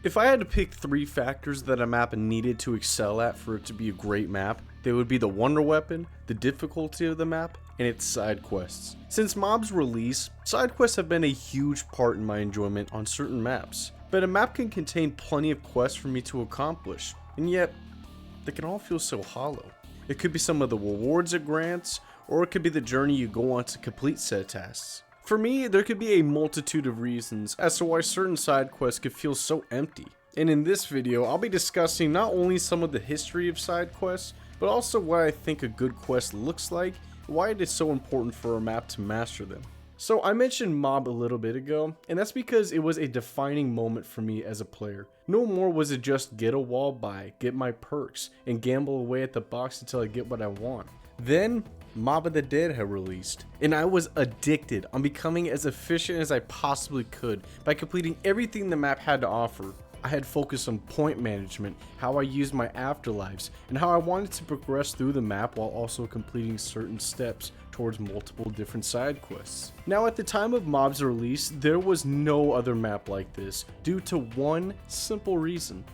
If I had to pick 3 factors that a map needed to excel at for it to be a great map, they would be the wonder weapon, the difficulty of the map, and its side quests. Since Mob's release, side quests have been a huge part in my enjoyment on certain maps, but a map can contain plenty of quests for me to accomplish, and yet, they can all feel so hollow. It could be some of the rewards it grants, or it could be the journey you go on to complete said tasks. For me, there could be a multitude of reasons as to why certain side quests could feel so empty. And in this video, I'll be discussing not only some of the history of side quests, but also what I think a good quest looks like, and why it is so important for a map to master them. So I mentioned Mob a little bit ago, and that's because it was a defining moment for me as a player. No more was it just get a wall buy, get my perks, and gamble away at the box until I get what I want. Then, Mob of the Dead had released, and I was addicted on becoming as efficient as I possibly could by completing everything the map had to offer. I had focused on point management, how I used my afterlives, and how I wanted to progress through the map while also completing certain steps towards multiple different side quests. Now at the time of Mob's release, there was no other map like this due to one simple reason: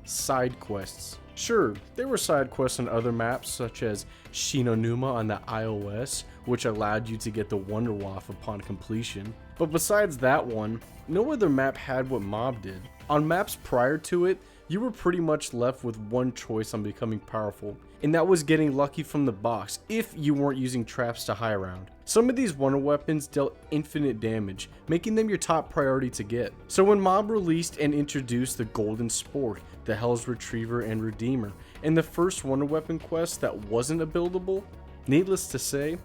side quests. Sure, there were side quests on other maps such as Shinonuma on the iOS, which allowed you to get the Wonder Waff upon completion. But besides that one, no other map had what Mob did. On maps prior to it, you were pretty much left with one choice on becoming powerful, and that was getting lucky from the box if you weren't using traps to high round. Some of these wonder weapons dealt infinite damage, making them your top priority to get. So when Mob released and introduced the Golden Spork, the Hell's Retriever and Redeemer, and the first wonder weapon quest that wasn't a buildable, needless to say,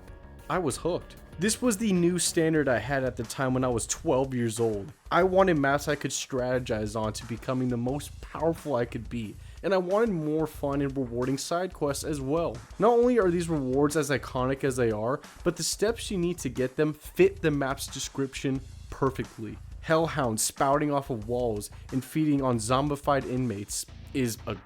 I was hooked. This was the new standard I had at the time when I was 12 years old. I wanted maps I could strategize on to becoming the most powerful I could be, and I wanted more fun and rewarding side quests as well. Not only are these rewards as iconic as they are, but the steps you need to get them fit the map's description perfectly. Hellhounds spouting off of walls and feeding on zombified inmates is a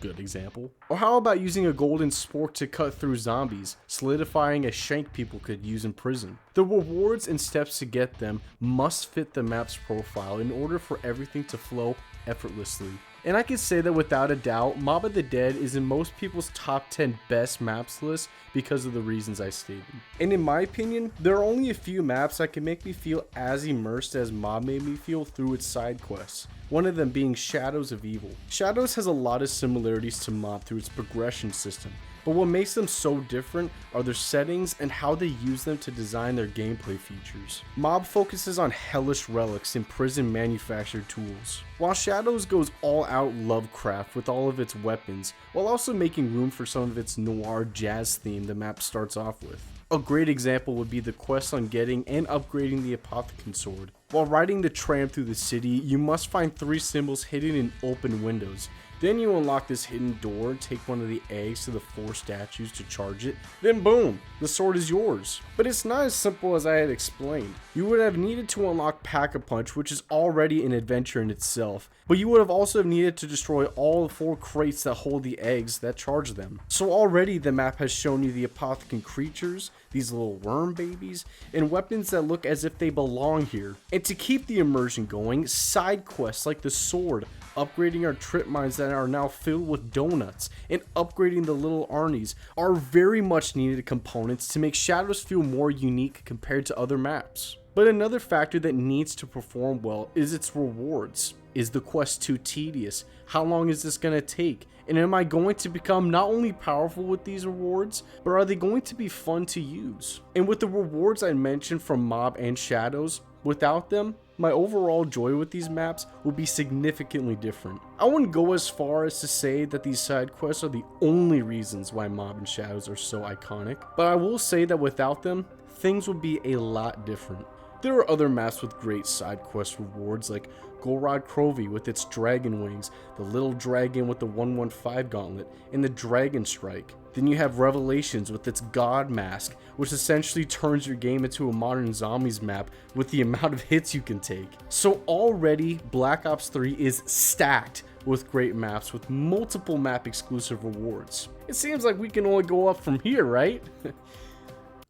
good example. Or how about using a golden spork to cut through zombies, solidifying a shank people could use in prison. The rewards and steps to get them must fit the map's profile in order for everything to flow effortlessly. And I can say that without a doubt, Mob of the Dead is in most people's top 10 best maps list because of the reasons I stated. And in my opinion, there are only a few maps that can make me feel as immersed as Mob made me feel through its side quests. One of them being Shadows of Evil. Shadows has a lot of similarities to Mob through its progression system, but what makes them so different are their settings and how they use them to design their gameplay features. Mob focuses on hellish relics and prison manufactured tools, while Shadows goes all out Lovecraft with all of its weapons, while also making room for some of its noir jazz theme the map starts off with. A great example would be the quest on getting and upgrading the Apothecon Sword. While riding the tram through the city, you must find 3 symbols hidden in open windows. Then you unlock this hidden door and take one of the eggs to the 4 statues to charge it, then boom, the sword is yours. But it's not as simple as I had explained. You would have needed to unlock Pack-a-Punch, which is already an adventure in itself, but you would have also needed to destroy all the 4 crates that hold the eggs that charge them. So already the map has shown you the Apothecon creatures, these little worm babies, and weapons that look as if they belong here. And to keep the immersion going, side quests like the sword, upgrading our trip mines that are now filled with donuts, and upgrading the little Arnies are very much needed components to make Shadows feel more unique compared to other maps. But another factor that needs to perform well is its rewards. Is the quest too tedious? How long is this going to take? And am I going to become not only powerful with these rewards, but are they going to be fun to use? And with the rewards I mentioned from Mob and Shadows, without them, my overall joy with these maps will be significantly different. I wouldn't go as far as to say that these side quests are the only reasons why Mob and Shadows are so iconic, but I will say that without them, things would be a lot different. There are other maps with great side quest rewards like Golrod Crovy with its dragon wings, the little dragon with the 115 gauntlet, and the dragon strike. Then you have Revelations with its god mask, which essentially turns your game into a modern zombies map with the amount of hits you can take. So already Black Ops 3 is stacked with great maps with multiple map exclusive rewards. It seems like we can only go up from here, right?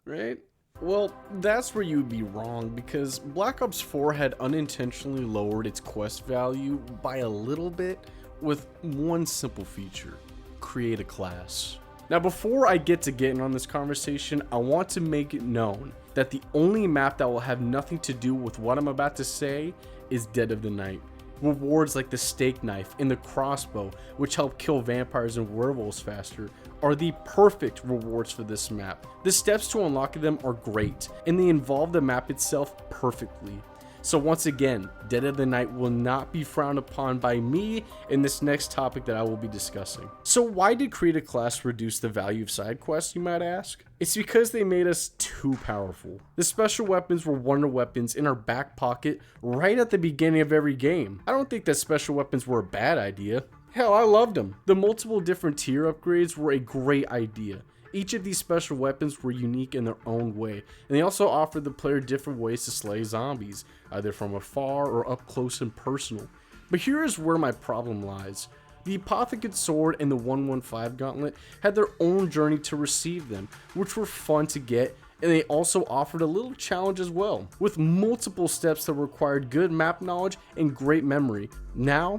Right? Well, that's where you'd be wrong, because Black Ops 4 had unintentionally lowered its quest value by a little bit with one simple feature: create a class. Now, before I get to getting on this conversation, I want to make it known that the only map that will have nothing to do with what I'm about to say is Dead of the Night. Rewards like the steak knife and the crossbow, which help kill vampires and werewolves faster, are the perfect rewards for this map. The steps to unlocking them are great, and they involve the map itself perfectly. So once again, Dead of the Night will not be frowned upon by me in this next topic that I will be discussing. So why did create a class reduce the value of side quests, you might ask? It's because they made us too powerful. The special weapons were wonder weapons in our back pocket right at the beginning of every game. I don't think that special weapons were a bad idea. Hell, I loved them. The multiple different tier upgrades were a great idea. Each of these special weapons were unique in their own way, and they also offered the player different ways to slay zombies, either from afar or up close and personal. But here is where my problem lies. The Apothecate Sword and the 115 Gauntlet had their own journey to receive them, which were fun to get, and they also offered a little challenge as well, with multiple steps that required good map knowledge and great memory. Now,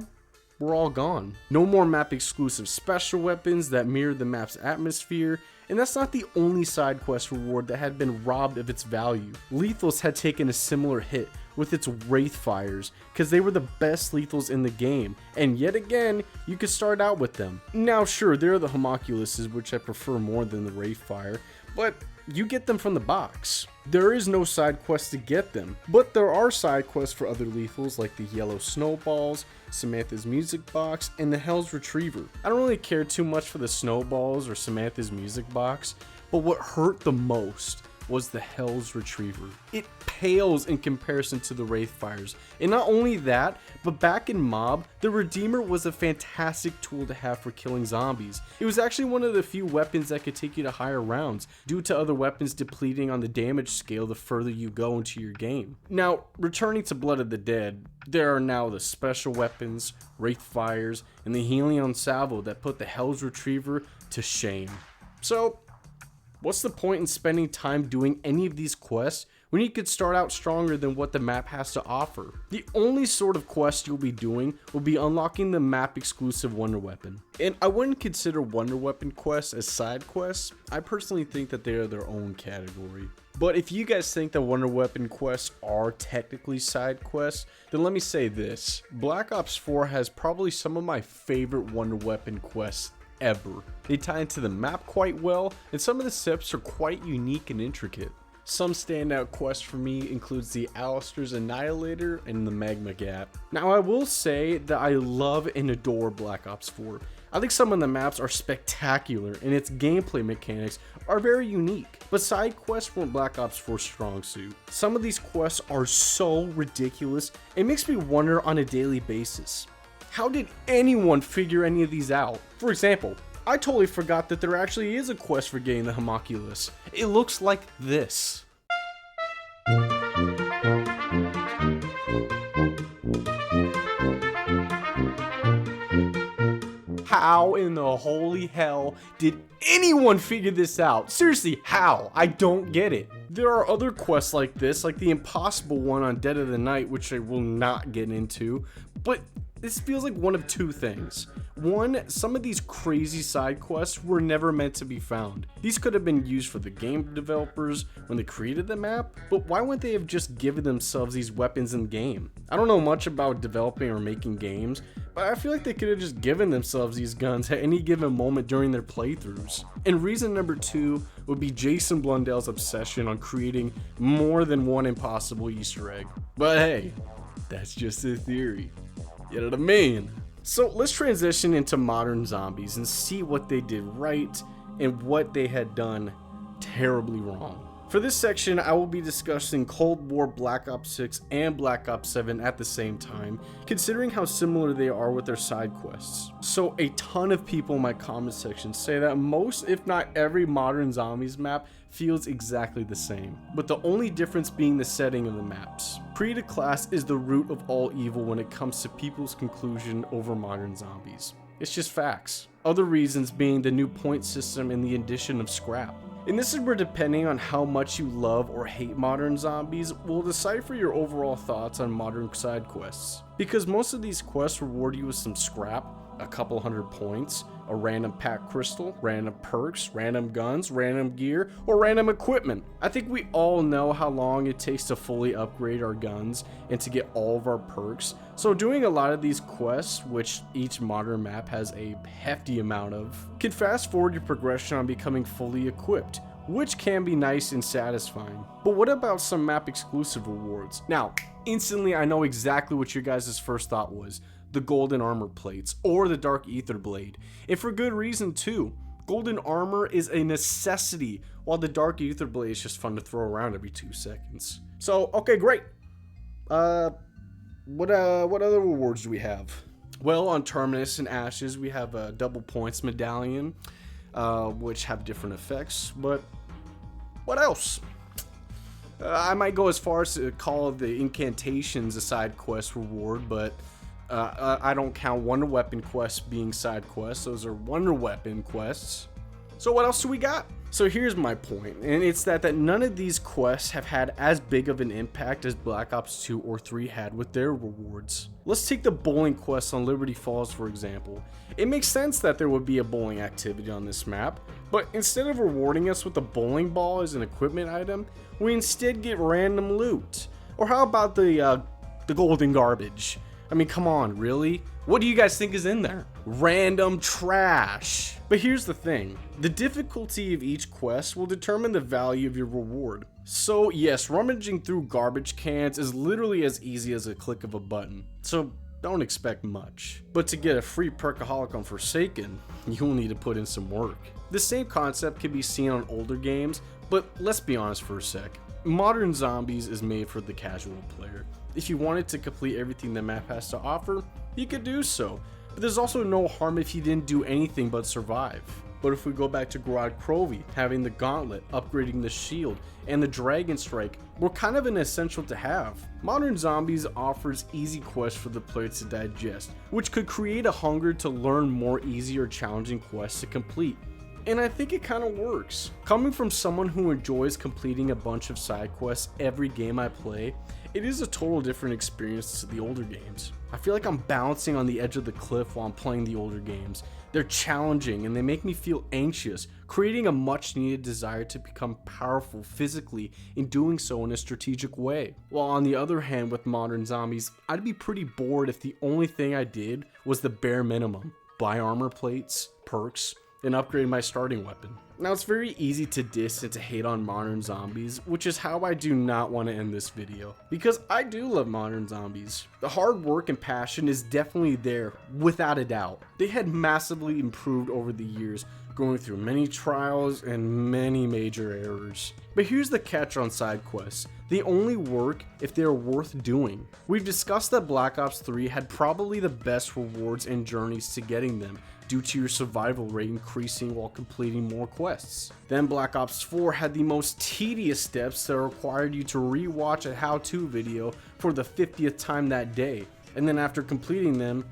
we're all gone. No more map exclusive special weapons that mirrored the map's atmosphere, and that's not the only side quest reward that had been robbed of its value. Lethals had taken a similar hit with its Wraith Fires, because they were the best lethals in the game, and yet again, you could start out with them. Now sure, there are the Homoculuses, which I prefer more than the Wraith Fire, but you get them from the box. There is no side quest to get them, but there are side quests for other lethals like the Yellow Snowballs, Samantha's Music Box, and the Hell's Retriever. I don't really care too much for the Snowballs or Samantha's Music Box, but what hurt the most was the Hell's Retriever. It pales in comparison to the Wraith Fires, and not only that, but back in Mob, the Redeemer was a fantastic tool to have for killing zombies. It was actually one of the few weapons that could take you to higher rounds, due to other weapons depleting on the damage scale the further you go into your game. Now, returning to Blood of the Dead, there are now the special weapons, Wraith Fires, and the Helion Salvo that put the Hell's Retriever to shame. So, what's the point in spending time doing any of these quests when you could start out stronger than what the map has to offer? The only sort of quest you'll be doing will be unlocking the map exclusive Wonder Weapon. And I wouldn't consider Wonder Weapon quests as side quests. I personally think that they are their own category. But if you guys think that Wonder Weapon quests are technically side quests, then let me say this. Black Ops 4 has probably some of my favorite Wonder Weapon quests ever. They tie into the map quite well, and some of the steps are quite unique and intricate. Some standout quests for me includes the Alistair's Annihilator and the Magma Gap. Now I will say that I love and adore Black Ops 4. I think some of the maps are spectacular and its gameplay mechanics are very unique, but side quests weren't Black Ops 4's strong suit. Some of these quests are so ridiculous, it makes me wonder on a daily basis. How did anyone figure any of these out? For example, I totally forgot that there actually is a quest for getting the Homunculus. It looks like this. How in the holy hell did anyone figure this out? Seriously, how? I don't get it. There are other quests like this, like the impossible one on Dead of the Night, which I will not get into, but this feels like one of two things. One, some of these crazy side quests were never meant to be found. These could have been used for the game developers when they created the map, but why wouldn't they have just given themselves these weapons in game? I don't know much about developing or making games, but I feel like they could have just given themselves these guns at any given moment during their playthroughs. And reason number two would be Jason Blundell's obsession on creating more than one impossible Easter egg. But hey, that's just a theory. You know what I mean? So let's transition into modern zombies and see what they did right and what they had done terribly wrong. For this section, I will be discussing Cold War Black Ops 6 and Black Ops 7 at the same time, considering how similar they are with their side quests. So a ton of people in my comment section say that most, if not every modern zombies map feels exactly the same, with the only difference being the setting of the maps. Create a class is the root of all evil when it comes to people's conclusion over modern zombies. It's just facts. Other reasons being the new point system and the addition of scrap. And this is where, depending on how much you love or hate modern zombies, will decipher your overall thoughts on modern side quests. Because most of these quests reward you with some scrap, a couple hundred points, a random pack crystal, random perks, random guns, random gear, or random equipment. I think we all know how long it takes to fully upgrade our guns and to get all of our perks. So doing a lot of these quests, which each modern map has a hefty amount of, can fast forward your progression on becoming fully equipped, which can be nice and satisfying. But what about some map exclusive rewards? Now, instantly I know exactly what your guys' first thought was. The golden armor plates or the dark ether blade, and for good reason too. Golden armor is a necessity, while the dark ether blade is just fun to throw around every 2 seconds. So okay, great. What other rewards do we have? Well, on Terminus and Ashes we have a double points medallion, which have different effects. But what else? I might go as far as to call the incantations a side quest reward, but I don't count wonder weapon quests being side quests. Those are wonder weapon quests. So what else do we got? So here's my point, and it's that none of these quests have had as big of an impact as Black Ops 2 or 3 had with their rewards. Let's take the bowling quest on Liberty Falls for example. It makes sense that there would be a bowling activity on this map, but instead of rewarding us with a bowling ball as an equipment item, we instead get random loot. Or how about the golden garbage? I mean, come on, really? What do you guys think is in there? Random trash. But here's the thing. The difficulty of each quest will determine the value of your reward. So yes, rummaging through garbage cans is literally as easy as a click of a button. So don't expect much. But to get a free perkaholic on Forsaken, you'll need to put in some work. The same concept can be seen on older games, but let's be honest for a sec. Modern Zombies is made for the casual player. If you wanted to complete everything the map has to offer, you could do so, but there's also no harm if you didn't do anything but survive. But if we go back to Grod Krovi, having the gauntlet, upgrading the shield, and the dragon strike were kind of an essential to have. Modern Zombies offers easy quests for the player to digest, which could create a hunger to learn more easy or challenging quests to complete. And I think it kind of works. Coming from someone who enjoys completing a bunch of side quests every game I play, it is a total different experience to the older games. I feel like I'm bouncing on the edge of the cliff while I'm playing the older games. They're challenging and they make me feel anxious, creating a much needed desire to become powerful physically in doing so in a strategic way. While on the other hand with Modern Zombies, I'd be pretty bored if the only thing I did was the bare minimum. Buy armor plates, perks, and upgrade my starting weapon. Now it's very easy to diss and to hate on Modern Zombies, which is how I do not want to end this video, because I do love Modern Zombies. The hard work and passion is definitely there, without a doubt. They had massively improved over the years, going through many trials and many major errors. But here's the catch on side quests. They only work if they are worth doing. We've discussed that Black Ops 3 had probably the best rewards and journeys to getting them, due to your survival rate increasing while completing more quests. Then Black Ops 4 had the most tedious steps that required you to rewatch a how-to video for the 50th time that day, and then after completing them,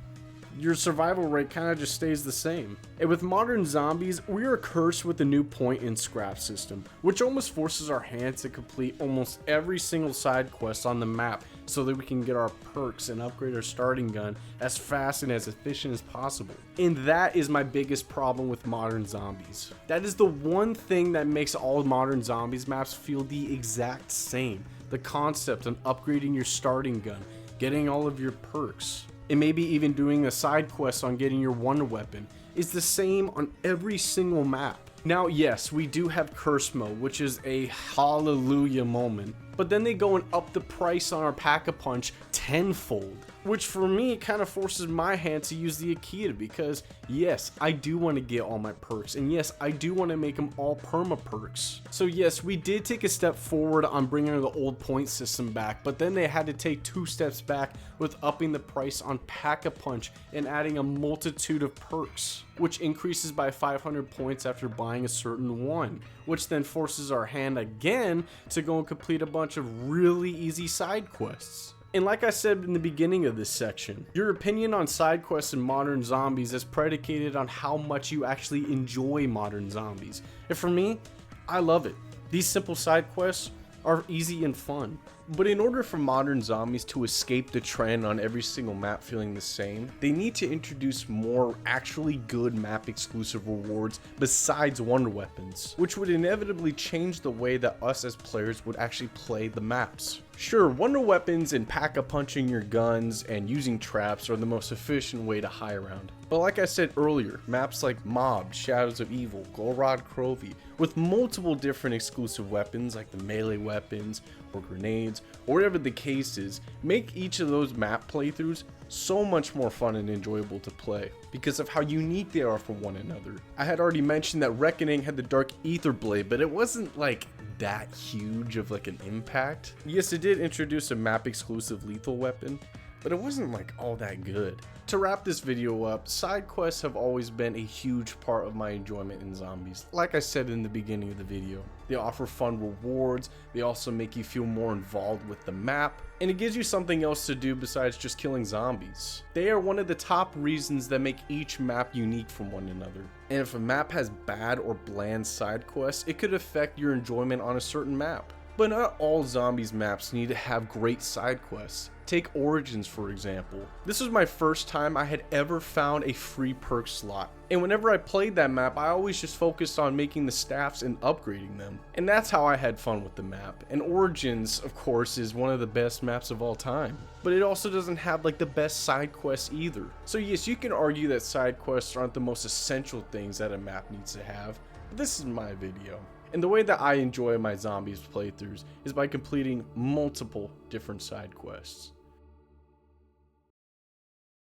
your survival rate kind of just stays the same. And with Modern Zombies, we are cursed with the new point and scrap system, which almost forces our hand to complete almost every single side quest on the map so that we can get our perks and upgrade our starting gun as fast and as efficient as possible. And that is my biggest problem with Modern Zombies. That is the one thing that makes all Modern Zombies maps feel the exact same. The concept of upgrading your starting gun, getting all of your perks, and maybe even doing a side quest on getting your wonder weapon is the same on every single map. Now yes, we do have curse mode, which is a hallelujah moment, but then they go and up the price on our pack-a-punch tenfold, which for me kind of forces my hand to use the Akita, because yes, I do want to get all my perks, and yes, I do want to make them all perma perks. So yes, we did take a step forward on bringing the old point system back, but then they had to take 2 steps back with upping the price on pack-a-punch and adding a multitude of perks, which increases by 500 points after buying a certain one, which then forces our hand again to go and complete a bunch of really easy side quests. And like I said in the beginning of this section, your opinion on side quests in Modern Zombies is predicated on how much you actually enjoy Modern Zombies. And for me, I love it. These simple side quests are easy and fun. But in order for modern zombies to escape the trend on every single map feeling the same, they need to introduce more actually good map exclusive rewards besides wonder weapons, which would inevitably change the way that us as players would actually play the maps. Sure, wonder weapons and pack-a-punching your guns and using traps are the most efficient way to hide around. But like I said earlier, maps like Mob, Shadows of Evil, Golrod Crovey, with multiple different exclusive weapons like the melee weapons or grenades or whatever the case is, make each of those map playthroughs so much more fun and enjoyable to play because of how unique they are from one another. I had already mentioned that Reckoning had the Dark Ether Blade, but it wasn't like that huge of like an impact. Yes, it did introduce a map exclusive lethal weapon, but it wasn't like all that good. To wrap this video up, side quests have always been a huge part of my enjoyment in zombies. Like I said in the beginning of the video, they offer fun rewards, they also make you feel more involved with the map, and it gives you something else to do besides just killing zombies. They are one of the top reasons that make each map unique from one another. And if a map has bad or bland side quests, it could affect your enjoyment on a certain map. But not all zombies maps need to have great side quests. Take Origins for example. This was my first time I had ever found a free perk slot. And whenever I played that map, I always just focused on making the staffs and upgrading them. And that's how I had fun with the map. And Origins, of course, is one of the best maps of all time. But it also doesn't have like the best side quests either. So yes, you can argue that side quests aren't the most essential things that a map needs to have. But this is my video. And the way that I enjoy my zombies playthroughs is by completing multiple different side quests.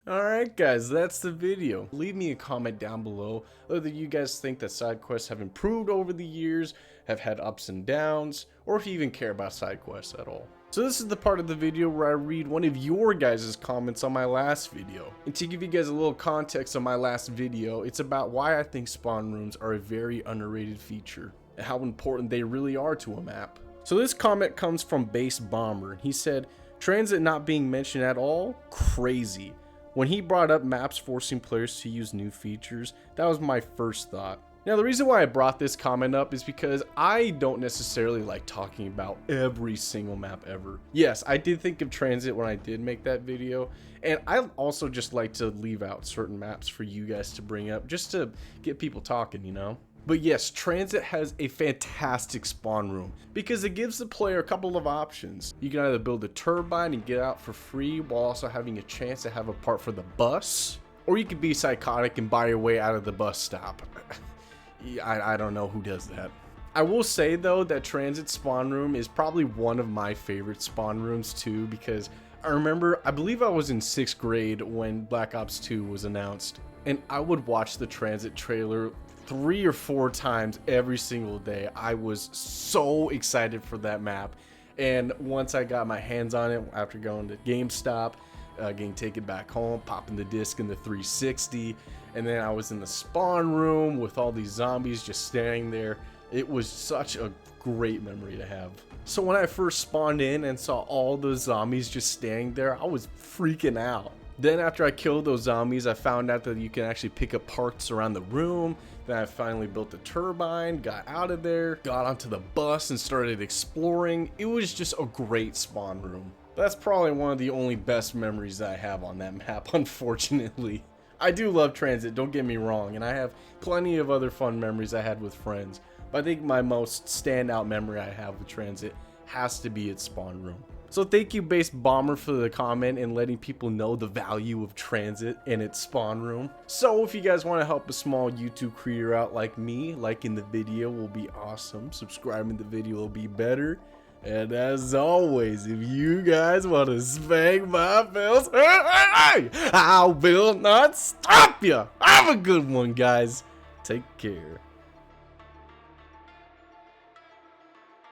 Alright guys, that's the video. Leave me a comment down below whether you guys think that side quests have improved over the years, have had ups and downs, or if you even care about side quests at all. So this is the part of the video where I read one of your guys' comments on my last video. And to give you guys a little context on my last video, it's about why I think spawn rooms are a very underrated feature and how important they really are to a map. So this comment comes from Base Bomber. He said, "Transit not being mentioned at all? Crazy. When he brought up maps forcing players to use new features, that was my first thought." Now the reason why I brought this comment up is because I don't necessarily like talking about every single map ever. Yes, I did think of Transit when I did make that video, and I also just like to leave out certain maps for you guys to bring up just to get people talking, you know? But yes, Transit has a fantastic spawn room because it gives the player a couple of options. You can either build a turbine and get out for free while also having a chance to have a part for the bus, or you could be psychotic and buy your way out of the bus stop. I don't know who does that. I will say though that Transit spawn room is probably one of my favorite spawn rooms too, because I believe I was in 6th grade when Black Ops 2 was announced, and I would watch the Transit trailer 3 or 4 times every single day. I was so excited for that map, and once I got my hands on it after going to GameStop, getting taken back home, popping the disc in the 360, and then I was in the spawn room with all these zombies just standing there. It was such a great memory to have. So when I first spawned in and saw all those zombies just standing there, I was freaking out. Then after I killed those zombies, I found out that you can actually pick up parts around the room. Then I finally built the turbine, got out of there, got onto the bus and started exploring. It was just a great spawn room. That's probably one of the only best memories that I have on that map, unfortunately. I do love Transit, don't get me wrong, and I have plenty of other fun memories I had with friends. But I think my most standout memory I have with Transit has to be its spawn room. So thank you Base Bomber for the comment and letting people know the value of Transit and its spawn room. So if you guys want to help a small YouTube creator out like me, liking the video will be awesome, subscribing to the video will be better, and as always, if you guys want to spank my bills, I will not stop you. Have a good one, guys. Take care.